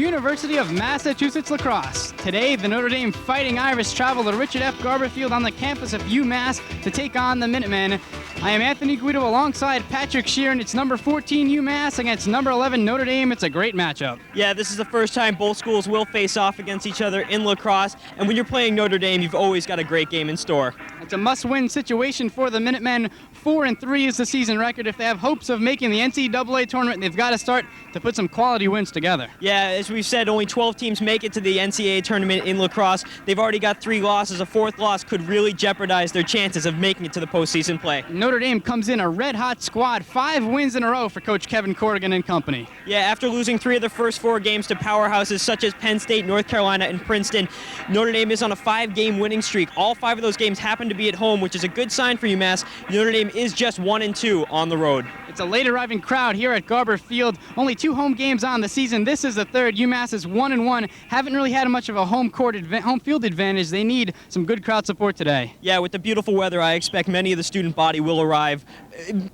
University of Massachusetts lacrosse. Today, the Notre Dame Fighting Irish travel to Richard F. Garber Field on the campus of UMass to take on the Minutemen. I am Anthony Guido alongside Patrick Sheeran. It's number 14 UMass against number 11 Notre Dame. It's a great matchup. Yeah, this is the first time both schools will face off against each other in lacrosse, and when you're playing Notre Dame, you've always got a great game in store. It's a must-win situation for the Minutemen. 4-3 is the season record. If they have hopes of making the NCAA tournament, they've got to start to put some quality wins together. Yeah, as we've said, only 12 teams make it to the NCAA tournament in lacrosse. They've already got 3 losses. A 4th loss could really jeopardize their chances of making it to the postseason play. Notre Dame comes in a red-hot squad, 5 wins in a row for Coach Kevin Corrigan and company. Yeah, after losing 3 of the first 4 games to powerhouses such as Penn State, North Carolina, and Princeton, Notre Dame is on a 5-game winning streak. All 5 of those games happen to be at home, which is a good sign for UMass. Notre Dame is just 1-2 on the road. It's a late-arriving crowd here at Garber Field. Only 2 home games on the season. This is the 3rd. UMass is 1-1. Haven't really had much of a home field advantage. They need some good crowd support today. Yeah, with the beautiful weather, I expect many of the student body will arrive.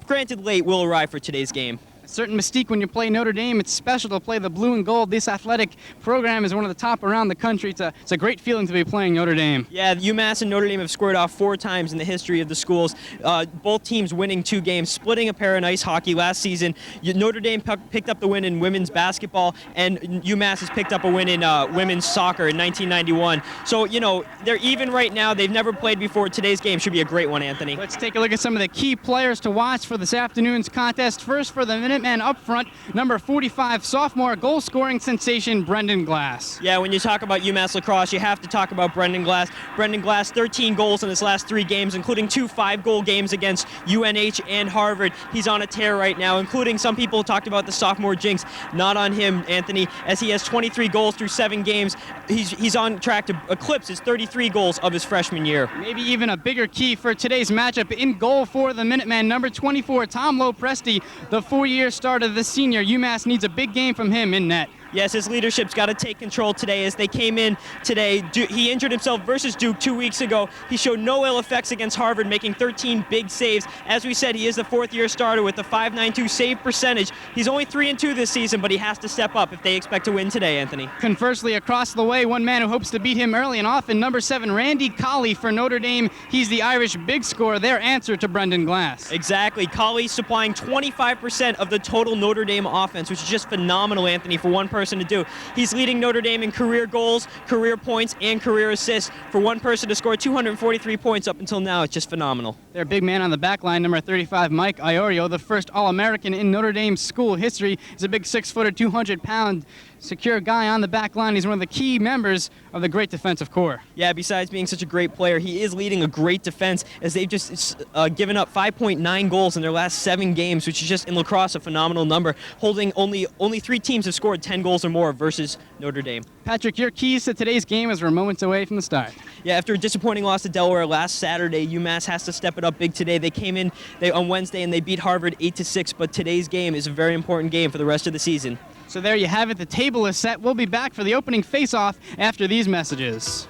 Granted, late will arrive for today's game. A certain mystique when you play Notre Dame. It's special to play the blue and gold. This athletic program is one of the top around the country. It's a great feeling to be playing Notre Dame. Yeah, UMass and Notre Dame have squared off 4 times in the history of the schools. Both teams winning 2 games, splitting a pair in ice hockey last season. Notre Dame picked up the win in women's basketball, and UMass has picked up a win in women's soccer in 1991. So, you know, they're even right now. They've never played before. Today's game should be a great one, Anthony. Let's take a look at some of the key players to watch for this afternoon's contest. First, for the Minutemen up front, number 45, sophomore goal-scoring sensation Brendan Glass. Yeah, when you talk about UMass lacrosse, you have to talk about Brendan Glass. Brendan Glass, 13 goals in his last 3 games, including 2 5-goal games against UNH and Harvard. He's on a tear right now, including some people talked about the sophomore jinx. Not on him, Anthony, as he has 23 goals through 7 games. He's on track to eclipse his 33 goals of his freshman year. Maybe even a bigger key for today's matchup. In goal for the Minutemen, number 24, Tom Lopresti, the 4-year starter, the senior. UMass needs a big game from him in net. Yes, his leadership's got to take control today as they came in today. He injured himself versus Duke 2 weeks ago. He showed no ill effects against Harvard, making 13 big saves. As we said, he is the 4th-year starter with a .592 save percentage. He's only 3-2 this season, but he has to step up if they expect to win today, Anthony. Conversely, across the way, one man who hopes to beat him early and often, number 7, Randy Colley for Notre Dame. He's the Irish big scorer, their answer to Brendan Glass. Exactly. Colley supplying 25% of the total Notre Dame offense, which is just phenomenal, Anthony, for one person to do. He's leading Notre Dame in career goals, career points, and career assists. For one person to score 243 points up until now, it's just phenomenal. Their big man on the back line, number 35, Mike Iorio, the first All-American in Notre Dame school history. He's a big 6-footer, 200-pound secure guy on the back line. He's one of the key members of the great defensive core. Yeah, besides being such a great player, he is leading a great defense as they've just given up 5.9 goals in their last 7 games, which is just in lacrosse a phenomenal number. Holding only 3 teams have scored 10 goals or more versus Notre Dame. Patrick, your keys to today's game as we're moments away from the start. Yeah, after a disappointing loss to Delaware last Saturday, UMass has to step it up big today. They came in on Wednesday and they beat Harvard 8-6, but today's game is a very important game for the rest of the season. So there you have it. The table is set. We'll be back for the opening face-off after these messages.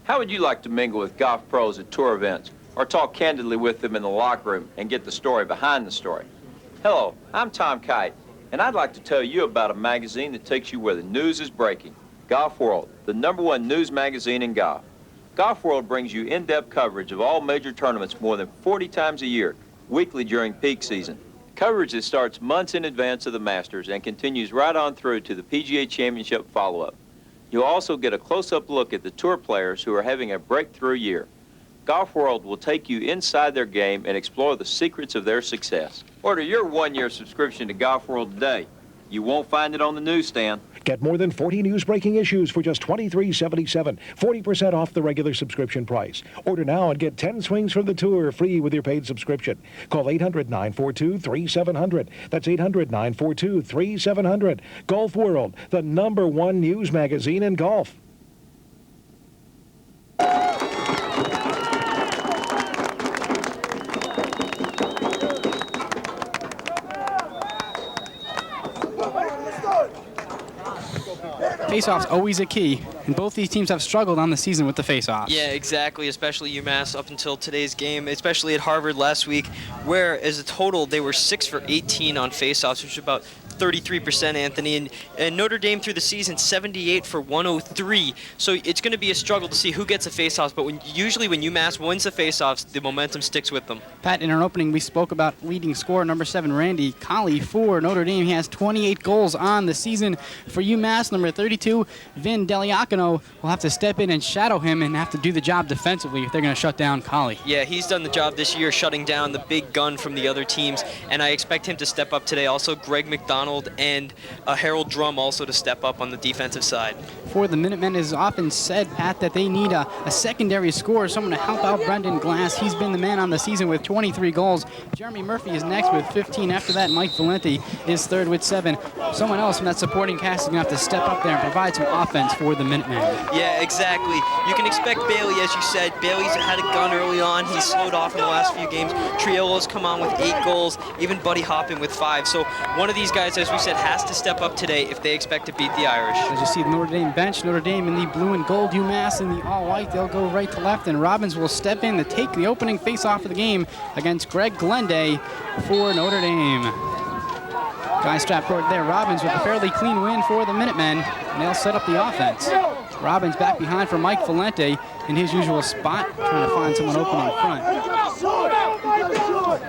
How would you like to mingle with golf pros at tour events or talk candidly with them in the locker room and get the story behind the story? Hello, I'm Tom Kite, and I'd like to tell you about a magazine that takes you where the news is breaking. Golf World, the #1 news magazine in golf. Golf World brings you in-depth coverage of all major tournaments more than 40 times a year, weekly during peak season. Coverage that starts months in advance of the Masters and continues right on through to the PGA Championship follow-up. You'll also get a close-up look at the tour players who are having a breakthrough year. Golf World will take you inside their game and explore the secrets of their success. Order your 1-year subscription to Golf World today. You won't find it on the newsstand. Get more than 40 news-breaking issues for just $23.77, 40% off the regular subscription price. Order now and get 10 swings from the tour free with your paid subscription. Call 800-942-3700. That's 800-942-3700. Golf World, the #1 news magazine in golf. Face-off's always a key, and both these teams have struggled on the season with the face-offs. Yeah, exactly, especially UMass up until today's game, especially at Harvard last week, where as a total they were 6 for 18 on face-offs, which is about 33%, Anthony, and Notre Dame through the season 78 for 103. So it's going to be a struggle to see who gets the face-offs, but usually when UMass wins the face-offs, the momentum sticks with them. Pat, in our opening, we spoke about leading scorer number 7, Randy Colley for Notre Dame. He has 28 goals on the season. For UMass, number 32, Vin Deliacono will have to step in and shadow him and have to do the job defensively if they're going to shut down Colley. Yeah, he's done the job this year, shutting down the big gun from the other teams, and I expect him to step up today. Also, Greg McDonald and Harold Drum also to step up on the defensive side. For the Minutemen, it is often said, Pat, that they need a secondary scorer, someone to help out Brendan Glass. He's been the man on the season with 23 goals. Jeremy Murphy is next with 15. After that, Mike Valenti is third with 7. Someone else from that supporting cast is going to have to step up there and provide some offense for the Minutemen. Yeah, exactly. You can expect Bailey, as you said. Bailey's had a gun early on. He's slowed off in the last few games. Triolo's come on with 8 goals, even Buddy Hoppin with 5. So one of these guys, as we said, has to step up today if they expect to beat the Irish. As you see the Notre Dame bench, Notre Dame in the blue and gold, UMass in the all-white. They'll go right to left, and Robbins will step in to take the opening face-off of the game against Greg Glenday for Notre Dame. Guy strapped forward there. Robbins with a fairly clean win for the Minutemen, and they'll set up the offense. Robbins back behind for Mike Valenti in his usual spot, trying to find someone open in front.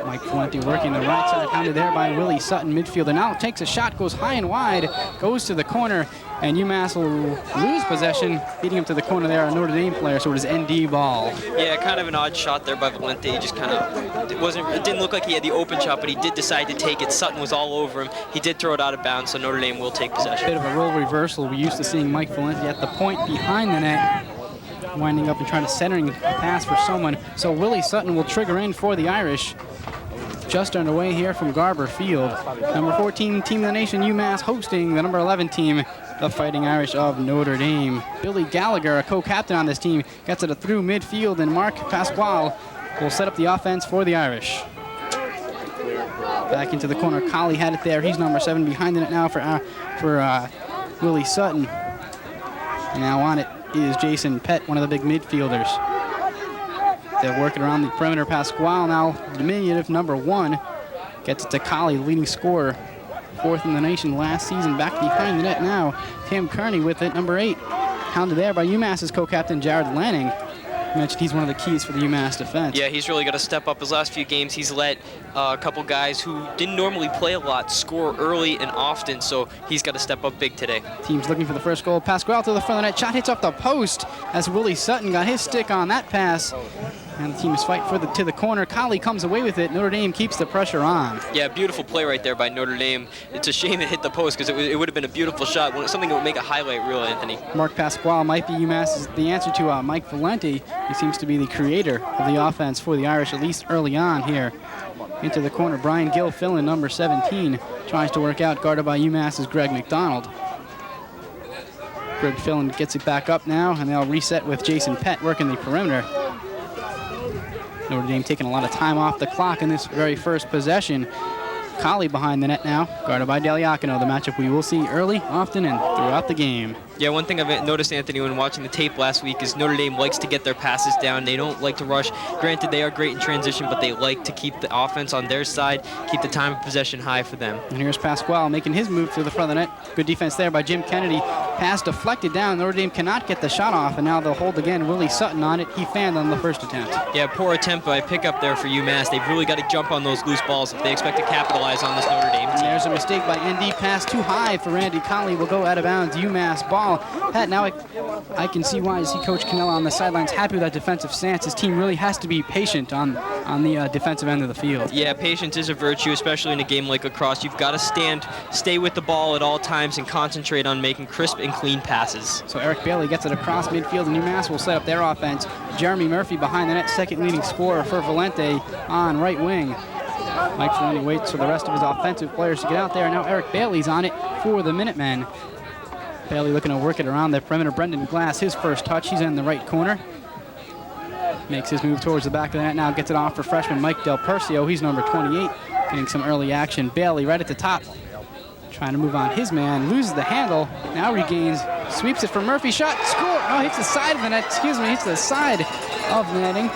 Mike Valenti working the right side, hounded there by Willie Sutton, midfielder. Now takes a shot, goes high and wide, goes to the corner, and UMass will lose possession, beating him to the corner there, a Notre Dame player, so it is ND ball. Yeah, kind of an odd shot there by Valenti. Just kind of, it didn't look like he had the open shot, but he did decide to take it. Sutton was all over him. He did throw it out of bounds, so Notre Dame will take possession. Bit of a role reversal. We're used to seeing Mike Valenti at the point behind the net, winding up and trying to centering a pass for someone. So Willie Sutton will trigger in for the Irish. Just underway here from Garber Field. Number 14 team of the nation, UMass, hosting the number 11 team, the Fighting Irish of Notre Dame. Billy Gallagher, a co-captain on this team, gets it through midfield, and Mark Pasquale will set up the offense for the Irish. Back into the corner, Colley had it there. He's number 7 behind it now for Willie Sutton. And now on it is Jason Pett, one of the big midfielders. They're working around the perimeter. Pasquale now, diminutive number 1, gets it to Colley, leading scorer, 4th in the nation last season. Back behind the net now, Tim Kearney with it, number 8. Hounded there by UMass's co-captain Jared Lanning. I mentioned he's one of the keys for the UMass defense. Yeah, he's really got to step up. His last few games, he's let a couple guys who didn't normally play a lot score early and often, so he's got to step up big today. Team's looking for the first goal. Pasquale to the front of the net. Shot hits off the post as Willie Sutton got his stick on that pass. And the team is fighting to the corner. Colley comes away with it. Notre Dame keeps the pressure on. Yeah, beautiful play right there by Notre Dame. It's a shame it hit the post because it would have been a beautiful shot, something that would make a highlight reel, Anthony. Mark Pasquale might be UMass's the answer to Mike Valenti. He seems to be the creator of the offense for the Irish, at least early on here. Into the corner, Brian Gilfillan, number 17, tries to work out, guarded by UMass's Greg McDonald. Greg Fillan gets it back up now, and they'll reset with Jason Pett working the perimeter. Notre Dame taking a lot of time off the clock in this very first possession. Colley behind the net now, guarded by Deliacono, the matchup we will see early, often, and throughout the game. Yeah, one thing I've noticed, Anthony, when watching the tape last week is Notre Dame likes to get their passes down. They don't like to rush. Granted, they are great in transition, but they like to keep the offense on their side, keep the time of possession high for them. And here's Pasquale making his move to the front of the net. Good defense there by Jim Kennedy. Pass deflected down. Notre Dame cannot get the shot off, and now they'll hold again. Willie Sutton on it. He fanned on the first attempt. Yeah, poor attempt by pickup there for UMass. They've really got to jump on those loose balls if they expect to capitalize on this Notre Dame team. And there's a mistake by ND. Pass too high for Randy Colley. Will go out of bounds. UMass ball. Pat, now I can see why. I see Coach Cannella on the sidelines happy with that defensive stance. His team really has to be patient on the defensive end of the field. Yeah, patience is a virtue, especially in a game like lacrosse. You've got to stay with the ball at all times and concentrate on making crisp and clean passes. So Eric Bailey gets it across midfield, and UMass will set up their offense. Jeremy Murphy behind the net, second leading scorer for Valenti on right wing. Mike Valenti waits for the rest of his offensive players to get out there. Now Eric Bailey's on it for the Minutemen. Bailey looking to work it around the perimeter. Brendan Glass, his first touch. He's in the right corner. Makes his move towards the back of the net now. Gets it off for freshman Mike Del Percio. He's number 28, getting some early action. Bailey right at the top. Trying to move on his man, loses the handle, now regains, sweeps it for Murphy, shot, score! Oh, hits the side of the net, hits the side of the netting.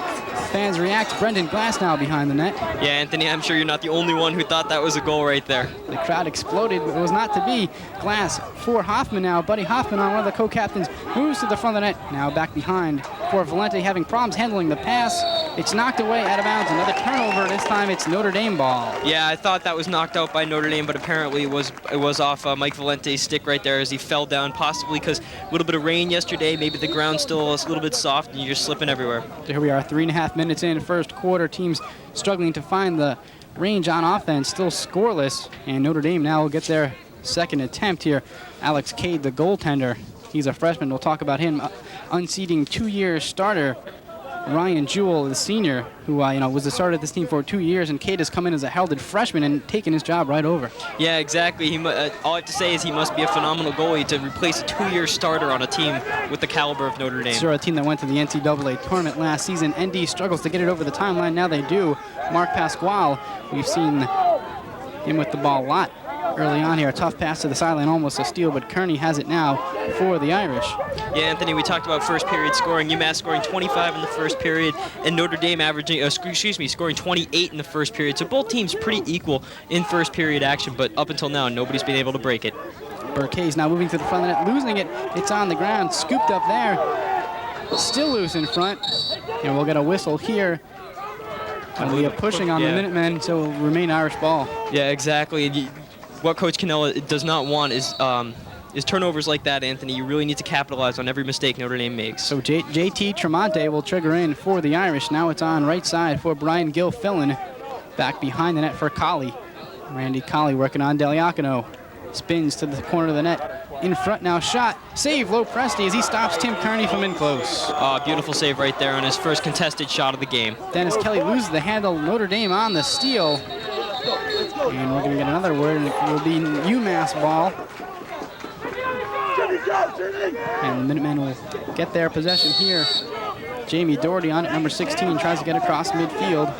Fans react, Brendan Glass now behind the net. Yeah, Anthony, I'm sure you're not the only one who thought that was a goal right there. The crowd exploded, but it was not to be. Glass for Hoffman now. Buddy Hoffman on one of the co-captains moves to the front of the net. Now back behind for Valente, having problems handling the pass. It's knocked away out of bounds. Another turnover. This time it's Notre Dame ball. Yeah, I thought that was knocked out by Notre Dame, but apparently it was off Mike Valente's stick right there as he fell down, possibly because a little bit of rain yesterday. Maybe the ground's still a little bit soft and you're just slipping everywhere. So here we are, 3.5 minutes in, first quarter. Teams struggling to find the range on offense, still scoreless, and Notre Dame now will get their second attempt here. Alex Cade, the goaltender, he's a freshman. We'll talk about him. Unseating two-year starter Ryan Jewell, the senior, who was the starter of this team for 2 years, and Cade has come in as a heralded freshman and taken his job right over. Yeah, exactly. All I have to say is he must be a phenomenal goalie to replace a two-year starter on a team with the caliber of Notre Dame. Sure, a team that went to the NCAA tournament last season. ND struggles to get it over the timeline. Now they do. Mark Pasquale, we've seen him with the ball a lot early on here. A tough pass to the sideline, almost a steal, but Kearney has it now for the Irish. Yeah, Anthony, we talked about first period scoring. UMass scoring 25 in the first period, and Notre Dame scoring 28 in the first period. So both teams pretty equal in first period action, but up until now, nobody's been able to break it. Burkay's now moving to the front of the net, losing it. It's on the ground, scooped up there. Still loose in front, and we'll get a whistle here. It'll be a pushing on the Minutemen, so it will remain Irish ball. Yeah, exactly. What Coach Cannella does not want is turnovers like that, Anthony. You really need to capitalize on every mistake Notre Dame makes. So JT Tremonte will trigger in for the Irish. Now it's on right side for Brian Gilfillan. Back behind the net for Colley. Randy Colley working on Deliacono. Spins to the corner of the net. In front now, shot. Save, low Presti as he stops Tim Kearney from in close. Beautiful save right there on his first contested shot of the game. Dennis Kelly loses the handle. Notre Dame on the steal. And we're going to get another word, and it will be UMass ball. And the Minutemen will get their possession here. Jamie Doherty on it, number 16, tries to get across midfield.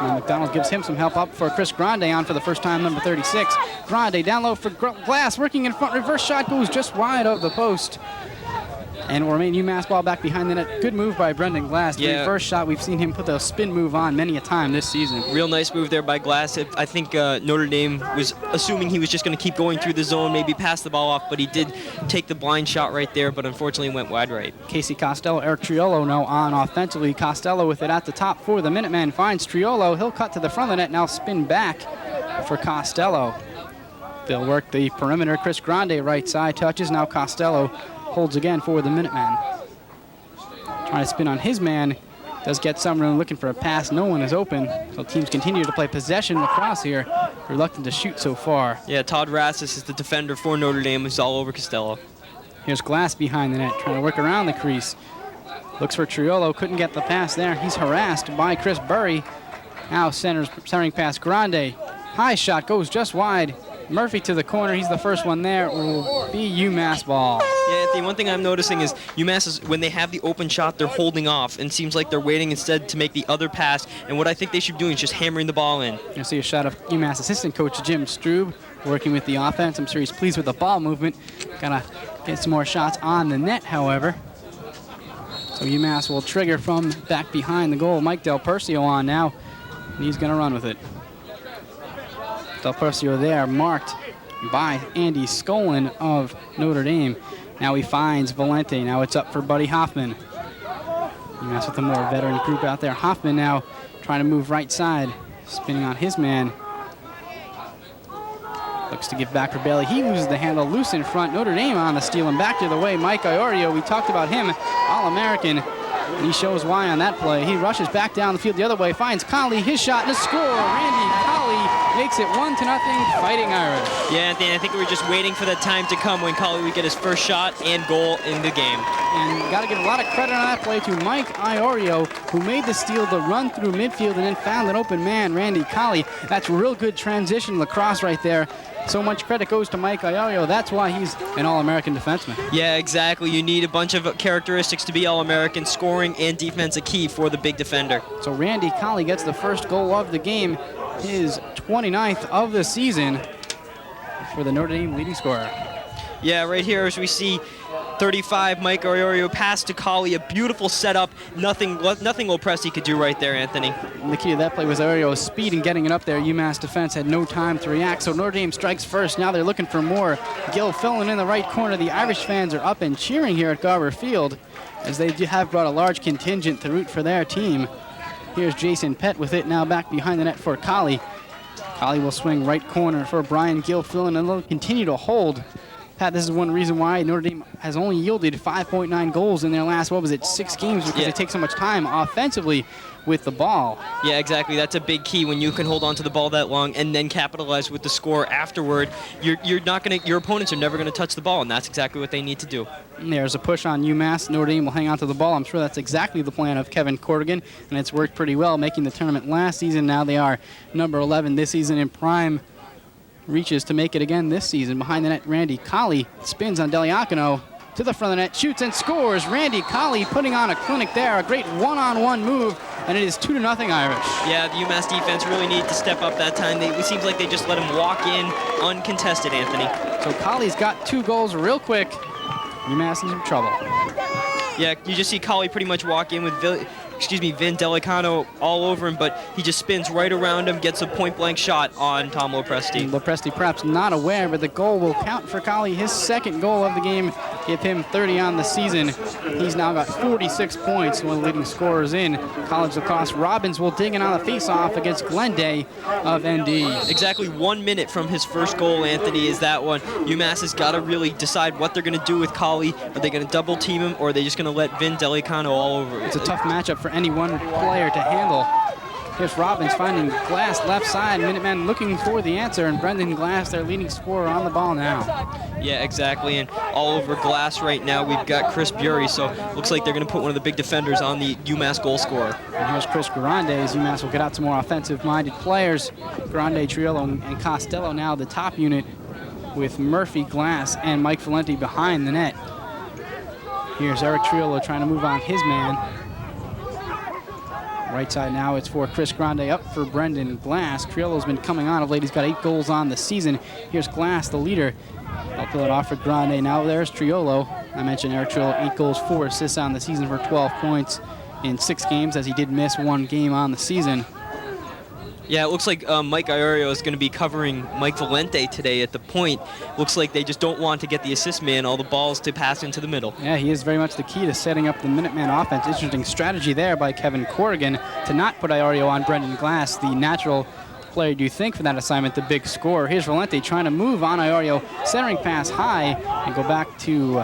And McDonald gives him some help up for Chris Grande on for the first time, number 36. Grande down low for Glass, working in front, reverse shot goes just wide of the post. And will remain UMass ball back behind the net. Good move by Brendan Glass. The reverse shot, we've seen him put the spin move on many a time this season. Real nice move there by Glass. I think Notre Dame was assuming he was just going to keep going through the zone, maybe pass the ball off, but he did take the blind shot right there, but unfortunately went wide right. Casey Costello, Eric Triolo now on offensively. Costello with it at the top for the Minutemen. Finds Triolo. He'll cut to the front of the net, now spin back for Costello. They'll work the perimeter. Chris Grande right side touches. Now Costello holds again for the Minutemen. Trying to spin on his man. Does get some room, looking for a pass. No one is open. So teams continue to play possession lacrosse here. Reluctant to shoot so far. Yeah, Todd Rassis is the defender for Notre Dame. He's all over Costello. Here's Glass behind the net, trying to work around the crease. Looks for Triolo, couldn't get the pass there. He's harassed by Chris Burry. Now centering pass Grande. High shot goes just wide. Murphy to the corner, he's the first one there. It will be UMass ball. Yeah, Anthony, one thing I'm noticing is UMass is, when they have the open shot, they're holding off, and seems like they're waiting instead to make the other pass. And what I think they should do is just hammering the ball in. You'll see a shot of UMass assistant coach Jim Strube working with the offense. I'm sure he's pleased with the ball movement. Gotta get some more shots on the net, however. So UMass will trigger from back behind the goal. Mike Del Percio on now, and he's gonna run with it. Del Percio there, marked by Andy Skolin of Notre Dame. Now he finds Valente. Now it's up for Buddy Hoffman. UMass with a more veteran group out there. Hoffman now trying to move right side, spinning on his man. Looks to give back for Bailey. He loses the handle, loose in front. Notre Dame on the steal and back the other way. Mike Iorio, we talked about him, All-American. And he shows why on that play. He rushes back down the field the other way, finds Colley, his shot, and a score. Randy Colley makes it 1-0, Fighting Irish. Yeah, Anthony, I think we were just waiting for that time to come when Colley would get his first shot and goal in the game. And got to give a lot of credit on that play to Mike Iorio, who made the steal, the run through midfield, and then found an open man, Randy Colley. That's real good transition lacrosse right there. So much credit goes to Mike Iorio. That's why he's an All-American defenseman. Yeah, exactly. You need a bunch of characteristics to be All-American. Scoring and defense a key for the big defender. So Randy Colley gets the first goal of the game, his 29th of the season. for the Notre Dame leading scorer. Yeah, right here as we see 35, Mike Iorio pass to Colley, a beautiful setup. Nothing Lopresti could do right there, Anthony. And the key to that play was Ariel's speed in getting it up there. UMass defense had no time to react, so Notre Dame strikes first. Now they're looking for more. Gill filling in the right corner. The Irish fans are up and cheering here at Garber Field as they have brought a large contingent to root for their team. Here's Jason Pett with it now back behind the net for Colley. Colley will swing right corner for Brian Gill filling and they'll continue to hold. Pat, this is one reason why Notre Dame has only yielded 5.9 goals in their last, 6 games, because they take so much time offensively with the ball. Yeah, exactly. That's a big key when you can hold on to the ball that long and then capitalize with the score afterward. Your opponents are never going to touch the ball, and that's exactly what they need to do. And there's a push on UMass. Notre Dame will hang on to the ball. I'm sure that's exactly the plan of Kevin Corrigan, and it's worked pretty well, making the tournament last season. Now they are number 11 this season in prime. Reaches to make it again this season. Behind the net, Randy Colley spins on Deliacano to the front of the net, shoots and scores. Randy Colley putting on a clinic there. A great one-on-one move, and it is 2-0 Irish. Yeah, the UMass defense really needed to step up that time. It seems like they just let him walk in uncontested, Anthony. So Colley's got 2 goals real quick. UMass is in trouble. Yeah, you just see Colley pretty much walk in with Vin Delicano all over him, but he just spins right around him, gets a point-blank shot on Tom Lopresti. Lopresti perhaps not aware, but the goal will count for Colley. His second goal of the game, give him 30 on the season. He's now got 46 points, one of the leading scorers in college lacrosse. Robbins will dig in on the face-off against Glenday of ND. Exactly 1 minute from his first goal, Anthony, is that one. UMass has got to really decide what they're going to do with Colley. Are they going to double team him, or are they just going to let Vin Delicano all over it? It's a tough matchup for any one player to handle. Here's Robbins finding Glass left side. Minutemen looking for the answer, and Brendan Glass, their leading scorer, on the ball now. Yeah, exactly, and all over Glass right now, we've got Chris Bury, so looks like they're going to put one of the big defenders on the UMass goal scorer. And here's Chris Grande as UMass will get out some more offensive-minded players. Grande, Triolo, and Costello now the top unit with Murphy, Glass, and Mike Valenti behind the net. Here's Eric Triolo trying to move on his man. Right side now, it's for Chris Grande up for Brendan Glass. Triolo's been coming on of late. He's got 8 goals on the season. Here's Glass, the leader. I'll pull it off for Grande. Now there's Triolo. I mentioned Eric Triolo, 8 goals, 4 assists on the season for 12 points in 6 games, as he did miss 1 game on the season. Yeah, it looks like Mike Iorio is going to be covering Mike Valente today at the point. Looks like they just don't want to get the assist man all the balls to pass into the middle. Yeah, he is very much the key to setting up the Minuteman offense. Interesting strategy there by Kevin Corrigan to not put Iorio on Brendan Glass, the natural player do you think for that assignment, the big scorer. Here's Valente trying to move on Iorio, centering pass high, and go back to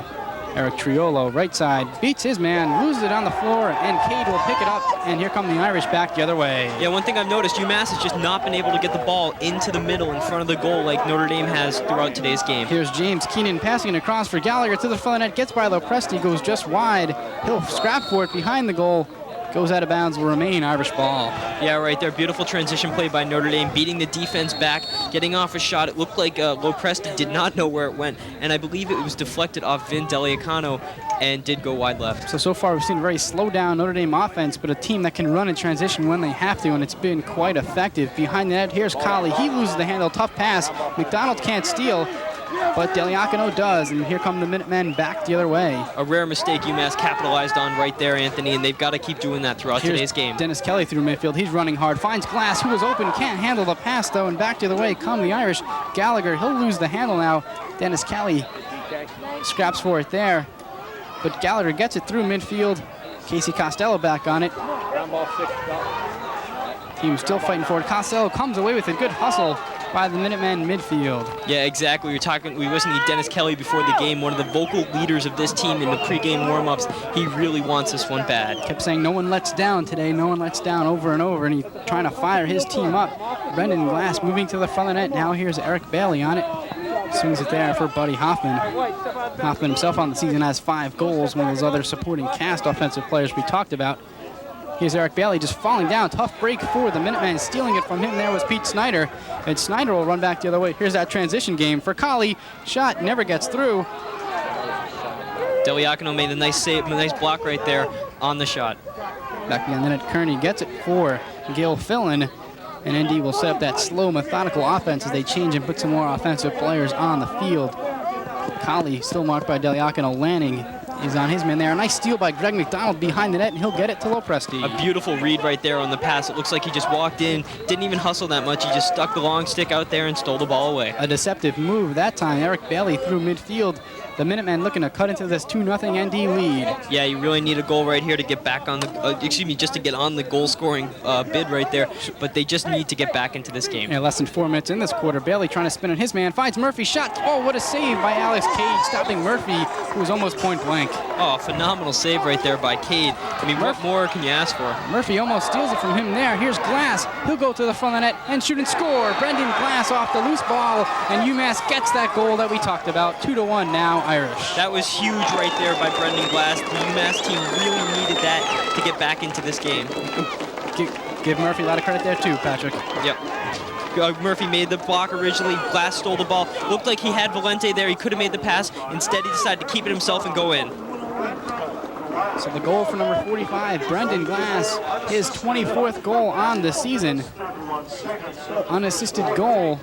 Eric Triolo, right side, beats his man, loses it on the floor, and Cade will pick it up, and here come the Irish back the other way. Yeah, one thing I've noticed, UMass has just not been able to get the ball into the middle in front of the goal like Notre Dame has throughout today's game. Here's James Keenan passing it across for Gallagher to the front of the net, gets by Lopresti, goes just wide. He'll scrap for it behind the goal. Goes out of bounds, will remain Irish ball. Yeah, right there. Beautiful transition play by Notre Dame, beating the defense back, getting off a shot. It looked like Lopresti did not know where it went, and I believe it was deflected off Vin Delicano and did go wide left. So far we've seen a very slow down Notre Dame offense, but a team that can run in transition when they have to, and it's been quite effective. Behind the net, here's Colley. He loses the handle, tough pass. McDonald can't steal, but Deliacano does, and here come the Minutemen back the other way. A rare mistake UMass capitalized on right there, Anthony, and they've got to keep doing that throughout today's game. Dennis Kelly through midfield. He's running hard, finds Glass, who was open, can't handle the pass, though, and back the other way come the Irish. Gallagher, he'll lose the handle now. Dennis Kelly scraps for it there, but Gallagher gets it through midfield. Casey Costello back on it. Team still fighting for it. Costello comes away with a good hustle by the Minutemen midfield. Yeah, exactly. We listened to Dennis Kelly before the game, one of the vocal leaders of this team in the pregame warm-ups. He really wants this one bad. Kept saying no one lets down today, no one lets down over and over, and he's trying to fire his team up. Brendan Glass moving to the front of the net. Now here's Eric Bailey on it. Swings it there for Buddy Hoffman. Hoffman himself on the season has 5 goals, one of those other supporting cast offensive players we talked about. Here's Eric Bailey just falling down. Tough break for the Minutemen. Stealing it from him there was Pete Snyder. And Snyder will run back the other way. Here's that transition game for Colley. Shot never gets through. Deliacano made a nice save, a nice block right there on the shot. Back behind the net, Kearney gets it for Gil Fillin. And ND will set up that slow, methodical offense as they change and put some more offensive players on the field. Colley still marked by Deliacono. Lanning is on his man there. A nice steal by Greg McDonald behind the net, and he'll get it to Lopresti. A beautiful read right there on the pass. It looks like he just walked in, didn't even hustle that much. He just stuck the long stick out there and stole the ball away. A deceptive move that time. Eric Bailey through midfield. The Minutemen looking to cut into this 2-0 ND lead. Yeah, you really need a goal right here to get back on the, just to get on the goal-scoring bid right there. But they just need to get back into this game. Yeah, less than 4 minutes in this quarter. Bailey trying to spin on his man. Finds Murphy. Shot. Oh, what a save by Alex Cade, stopping Murphy, who was almost point blank. Oh, phenomenal save right there by Cade. I mean, what more can you ask for? Murphy almost steals it from him there. Here's Glass. He'll go to the front of the net and shoot and score. Brendan Glass off the loose ball, and UMass gets that goal that we talked about. 2-1 now, Irish. That was huge right there by Brendan Glass. The UMass team really needed that to get back into this game. Give Murphy a lot of credit there too, Patrick. Yep. Murphy made the block originally. Glass stole the ball. Looked like he had Valente there. He could have made the pass. Instead, he decided to keep it himself and go in. So the goal for number 45, Brendan Glass, his 24th goal on the season. Unassisted goal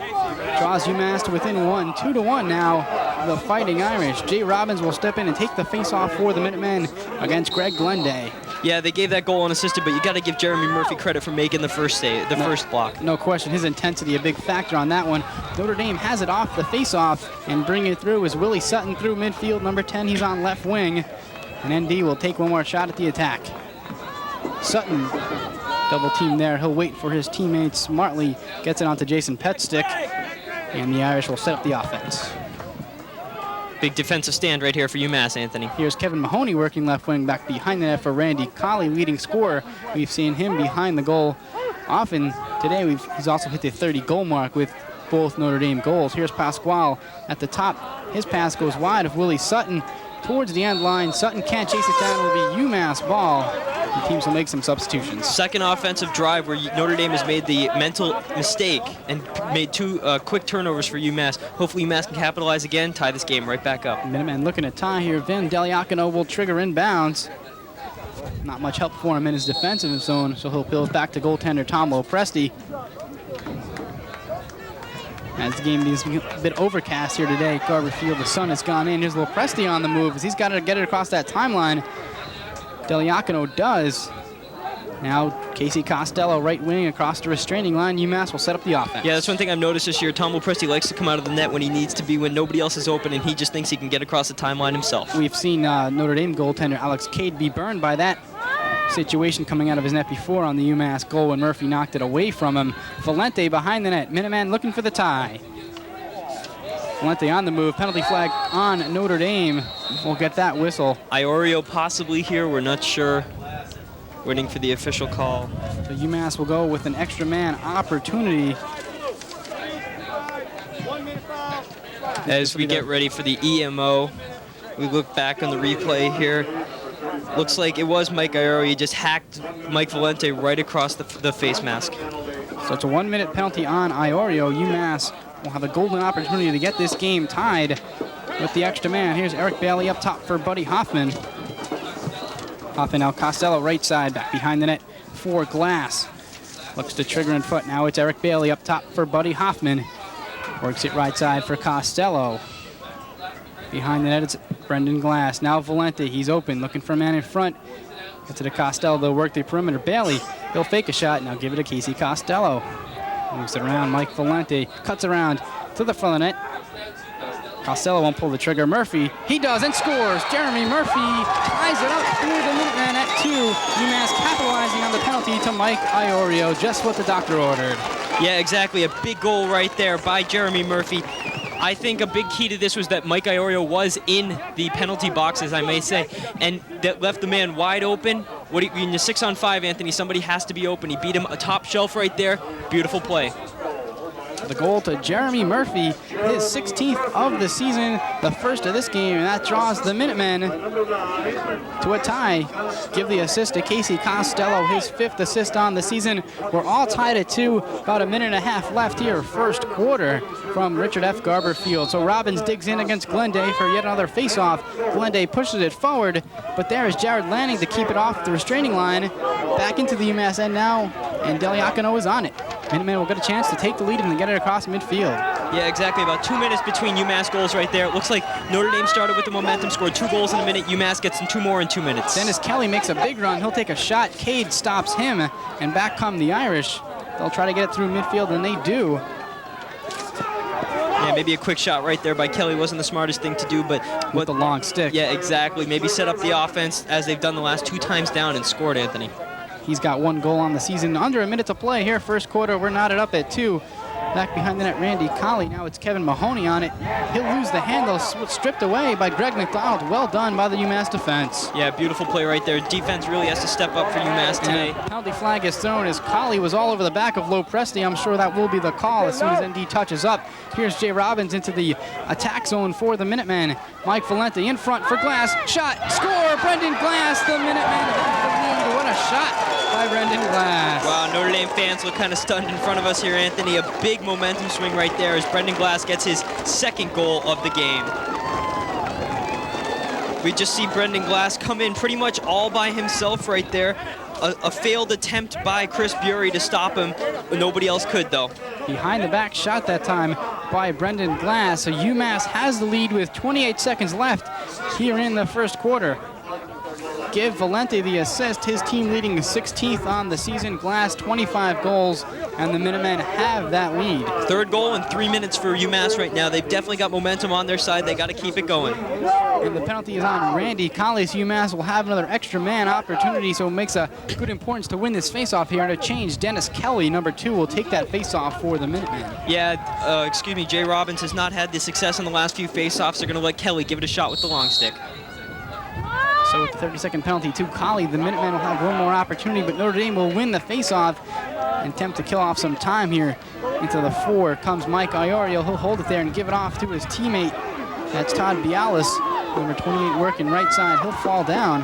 draws UMass to within one. 2-1 now, the Fighting Irish. Jay Robbins will step in and take the face-off for the Minutemen against Greg Glenday. Yeah, they gave that goal unassisted, but you got to give Jeremy Murphy credit for making the first save, first block. No question, his intensity a big factor on that one. Notre Dame has it off the face-off, and bringing it through is Willie Sutton through midfield. Number 10, he's on left wing. And ND will take one more shot at the attack. Sutton, double team there. He'll wait for his teammates smartly. Gets it onto Jason Petstick. And the Irish will set up the offense. Big defensive stand right here for UMass, Anthony. Here's Kevin Mahoney working left wing back behind the net for Randy Colley, leading scorer. We've seen him behind the goal often. Today he's also hit the 30-goal mark with both Notre Dame goals. Here's Pasquale at the top. His pass goes wide of Willie Sutton towards the end line. Sutton can't chase it down. It'll be UMass ball. The teams will make some substitutions. Second offensive drive where Notre Dame has made the mental mistake and made two quick turnovers for UMass. Hopefully UMass can capitalize again, tie this game right back up. Minutemen looking to tie here. Vin Deliacono will trigger inbounds. Not much help for him in his defensive zone, so he'll peel back to goaltender Tom Lopresti. As the game is a bit overcast here today, Garber Field, the sun has gone in. Here's Lopresti on the move as he's got to get it across that timeline. Deliacono does. Now Casey Costello right wing across the restraining line. UMass will set up the offense. Yeah, that's one thing I've noticed this year. Tom Lopresti likes to come out of the net when he needs to be, when nobody else is open, and he just thinks he can get across the timeline himself. We've seen Notre Dame goaltender Alex Cade be burned by that situation coming out of his net before on the UMass goal when Murphy knocked it away from him. Valente behind the net. Minuteman looking for the tie. Valente on the move. Penalty flag on Notre Dame. We'll get that whistle. Iorio possibly here. We're not sure. Waiting for the official call. So UMass will go with an extra man opportunity. As we get ready for the EMO, we look back on the replay here. Looks like it was Mike Iorio. He just hacked Mike Valente right across the face mask. So it's a 1-minute penalty on Iorio. UMass will have a golden opportunity to get this game tied with the extra man. Here's Eric Bailey up top for Buddy Hoffman. Hoffman now Costello right side, back behind the net for Glass. Looks to trigger in foot. Now it's Eric Bailey up top for Buddy Hoffman. Works it right side for Costello. Behind the net, it's Brendan Glass. Now Valente, he's open, looking for a man in front. Gets it to Costello, they'll work the perimeter. Bailey, he'll fake a shot, now give it to Casey Costello. Moves it around, Mike Valente, cuts around to the front of the net. Costello won't pull the trigger. Murphy, he does and scores. Jeremy Murphy ties it up for the Minutemen at 2. UMass capitalizing on the penalty to Mike Iorio, just what the doctor ordered. Yeah, exactly, a big goal right there by Jeremy Murphy. I think a big key to this was that Mike Iorio was in the penalty box, as I may say, and that left the man wide open. When you're 6-on-5, Anthony, somebody has to be open. He beat him a top shelf right there. Beautiful play. The goal to Jeremy Murphy, his 16th of the season, the first of this game, and that draws the Minutemen to a tie. Give the assist to Casey Costello, his 5th assist on the season. We're all tied at 2, about a minute and a half left here, first quarter from Richard F. Garber Field. So Robbins digs in against Glenday for yet another face-off. Glenday pushes it forward, but there is Jared Lanning to keep it off the restraining line. Back into the UMass end now, and Deliacono is on it. Minutemen will get a chance to take the lead and get it across midfield. Yeah, exactly. About 2 minutes between UMass goals right there. It looks like Notre Dame started with the momentum, scored 2 goals in a minute. UMass gets them 2 more in 2 minutes. Dennis Kelly makes a big run. He'll take a shot. Cade stops him, and back come the Irish. They'll try to get it through midfield, and they do. Yeah, maybe a quick shot right there by Kelly wasn't the smartest thing to do, but with the long stick. Yeah, exactly. Maybe set up the offense as they've done the last 2 times down and scored, Anthony. He's got 1 goal on the season. Under a minute to play here. First quarter, we're knotted up at 2. Back behind the net, Randy Colley. Now it's Kevin Mahoney on it. He'll lose the handle, stripped away by Greg McDonald. Well done by the UMass defense. Yeah, beautiful play right there. Defense really has to step up for UMass today. And penalty flag is thrown as Colley was all over the back of Low Presti. I'm sure that will be the call as soon as ND touches up. Here's Jay Robbins into the attack zone for the Minutemen. Mike Valente in front for Glass. Shot, score, Brendan Glass. The Minutemen have the lead. What a shot by Brendan Glass. Wow, Notre Dame fans look kind of stunned in front of us here, Anthony. A big momentum swing right there as Brendan Glass gets his 2nd goal of the game. We just see Brendan Glass come in pretty much all by himself right there. A failed attempt by Chris Bury to stop him. Nobody else could, though. Behind the back shot that time by Brendan Glass. So UMass has the lead with 28 seconds left here in the first quarter. Give Valente the assist. His team leading 16th on the season. Glass 25 goals, and the Minutemen have that lead. 3rd goal in 3 minutes for UMass right now. They've definitely got momentum on their side. They got to keep it going. And the penalty is on Randy Colley. UMass will have another extra man opportunity, so it makes a good importance to win this faceoff here. And to change, Dennis Kelly, number 2, will take that faceoff for the Minutemen. Yeah, excuse me, Jay Robbins has not had the success in the last few faceoffs. They're going to let Kelly give it a shot with the long stick. So with the 30-second penalty to Colley, the Minutemen will have 1 more opportunity, but Notre Dame will win the faceoff and attempt to kill off some time here. Into the 4 comes Mike Iorio. He'll hold it there and give it off to his teammate. That's Todd Bialis, number 28, working right side. He'll fall down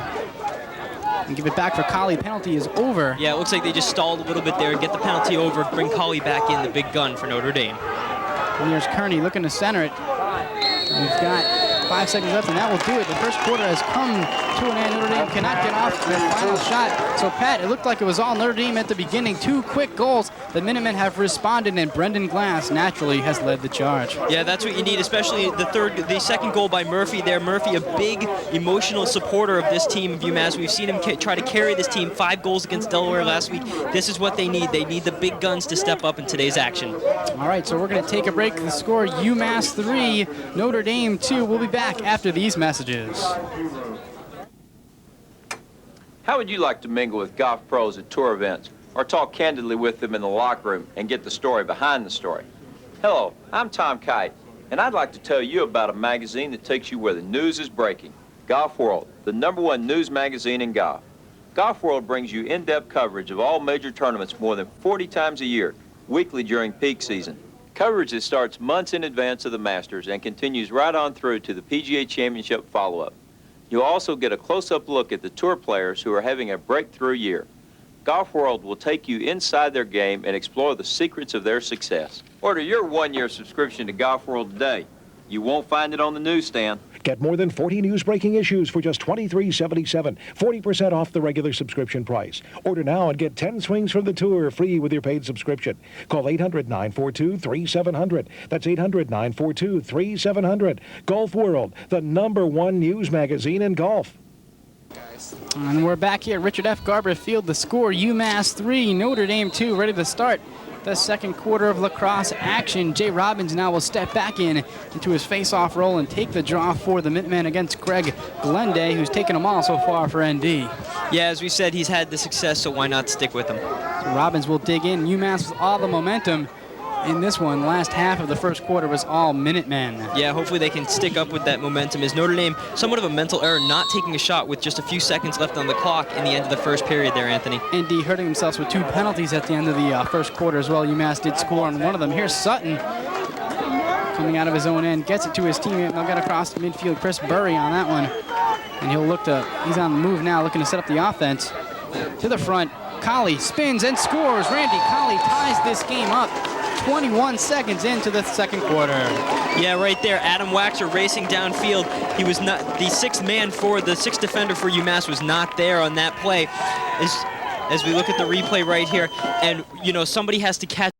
and give it back for Colley. Penalty is over. Yeah, it looks like they just stalled a little bit there and get the penalty over, bring Colley back in, the big gun for Notre Dame. And there's Kearney looking to center it. We've got 5 seconds left, and that will do it. The first quarter has come to an end. Notre Dame cannot get off the final shot. So, Pat, it looked like it was all Notre Dame at the beginning. 2 quick goals. The Minutemen have responded, and Brendan Glass naturally has led the charge. Yeah, that's what you need, especially the 2nd goal by Murphy there. Murphy, a big emotional supporter of this team of UMass. We've seen him try to carry this team. 5 goals against Delaware last week. This is what they need. They need the big guns to step up in today's action. All right, so we're going to take a break. The score, UMass 3, Notre Dame 2. We'll be back after these messages. How would you like to mingle with golf pros at tour events or talk candidly with them in the locker room and get the story behind the story? Hello, I'm Tom Kite, and I'd like to tell you about a magazine that takes you where the news is breaking. Golf World, the #1 news magazine in golf. Golf World brings you in-depth coverage of all major tournaments more than 40 times a year, weekly during peak season. Coverage that starts months in advance of the Masters and continues right on through to the PGA Championship follow-up. You'll also get a close-up look at the tour players who are having a breakthrough year. Golf World will take you inside their game and explore the secrets of their success. Order your 1-year subscription to Golf World today. You won't find it on the newsstand. Get more than 40 news-breaking issues for just $23.77, 40% off the regular subscription price. Order now and get 10 swings from the tour free with your paid subscription. Call 800-942-3700. That's 800-942-3700. Golf World, the #1 news magazine in golf. And we're back here at Richard F. Garber Field. The score, UMass 3, Notre Dame 2, ready to start the second quarter of lacrosse action. Jay Robbins now will step back into his face-off role and take the draw for the Minutemen against Greg Glenday, who's taken them all so far for ND. Yeah, as we said, he's had the success, so why not stick with him? So Robbins will dig in. UMass with all the momentum in this one. Last half of the first quarter was all Minutemen. Yeah, hopefully they can stick up with that momentum. Is Notre Dame somewhat of a mental error not taking a shot with just a few seconds left on the clock in the end of the first period there, Anthony? ND hurting themselves with 2 penalties at the end of the first quarter as well. UMass did score on one of them. Here's Sutton coming out of his own end, gets it to his teammate, and they'll get across the midfield. Chris Bury on that one. And he's on the move now, looking to set up the offense. To the front, Colley spins and scores. Randy Colley ties this game up. 21 seconds into the second quarter. Yeah, right there, Adam Waxer racing downfield. He was not, the 6th man for, the 6th defender for UMass was not there on that play. As we look at the replay right here, and, you know, somebody has to catch